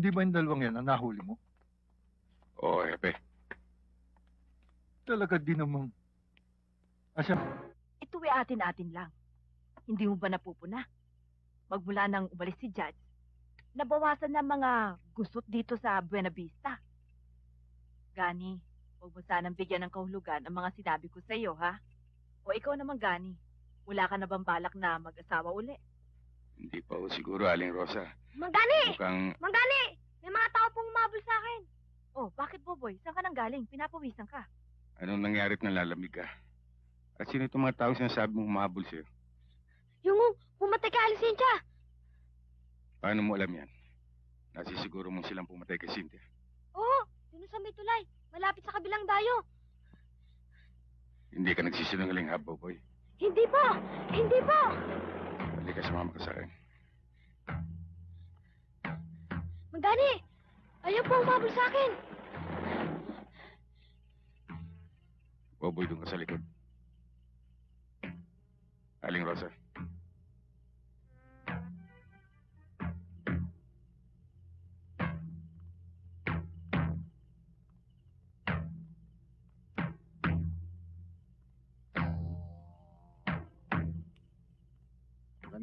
Hindi ba yung dalawang yan ang nahuli mo? Oo, Hepe. Talaga di namang... Asya, Ito ay atin-atin lang. Hindi mo ba napupuna? Magmula nang umalis si Judge, nabawasan na mga gusot dito sa Buena Vista. Gani, huwag mo sanang bigyan ng kahulugan ang mga sinabi ko sa iyo, ha? O ikaw naman, Gani, wala ka na bang balak na mag-asawa uli? Hindi pa ho siguro, Aling Rosa. Manggani! Mukhang Manggani! May mga tao pong umabol sa akin. Oh, bakit, Boboy? Saan ka nang galing? Pinapawisan ka. anong nangyarit na lalamig ka. At sino itong mga tao sinasabi mong humahabol sa'yo? Yung pumatay kay Alicencia. Paano mo alam yan? Nasisiguro mong silang pumatay kay Cynthia. Oo, dun sa may tulay. Malapit sa kabilang dayo. Hindi ka nagsisinungaling, ha, Boboy? Hindi po! Hindi po! Halika, sumama ka sa akin. Manggani! Ayaw po umabol sa akin. Boboy, doon ka sa likod. Aling Rosa.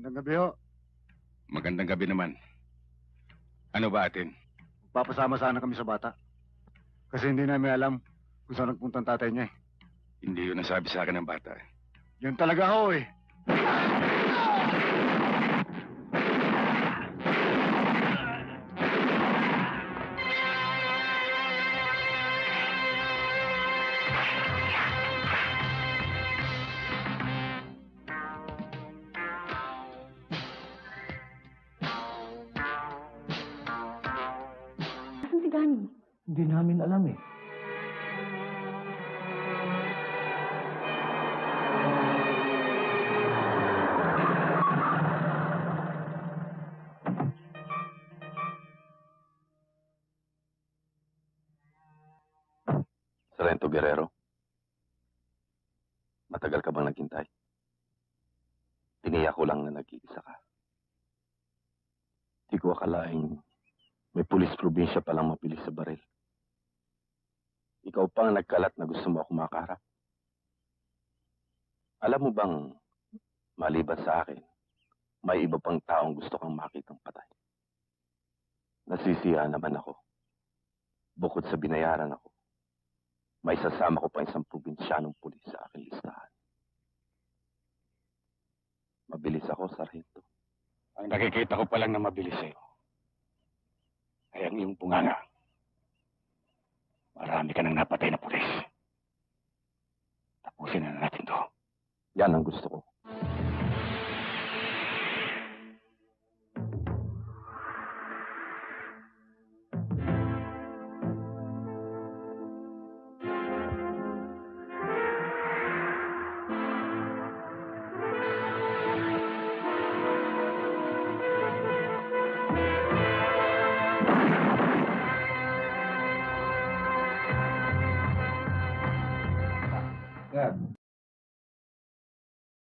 magandang gabi ho. Magandang gabi naman. Ano ba atin? Magpapasama sana kami sa bata. Kasi hindi namin alam kung saan nagpunta ang tatay niya eh. Hindi yun nasabi sa akin ng bata. Yan talaga ho eh. Asan si Gani? Hindi namin alam eh. Sarento Guerrero, matagal ka bang naghintay? Tiniyak ko lang na nag-iisa ka. Di ko akalaing may pulis probinsya palang mapilis sa baril. Ikaw pa ang nagkalat na gusto mo ako makaharap. Alam mo bang, maliban sa akin, may iba pang taong gusto kang makitang patay. Nasisiya naman ako. Bukod sa binayaran ako, may sasama ko pa isang probinsyanong pulis sa aking listahan. Mabilis ako, Sargento. Ang nakikita ko pa lang na mabilis sa'yo ay ang iyong bunganga. Marami ka nang napatay na pulis. Tapusin na natin to. Yan ang gusto ko.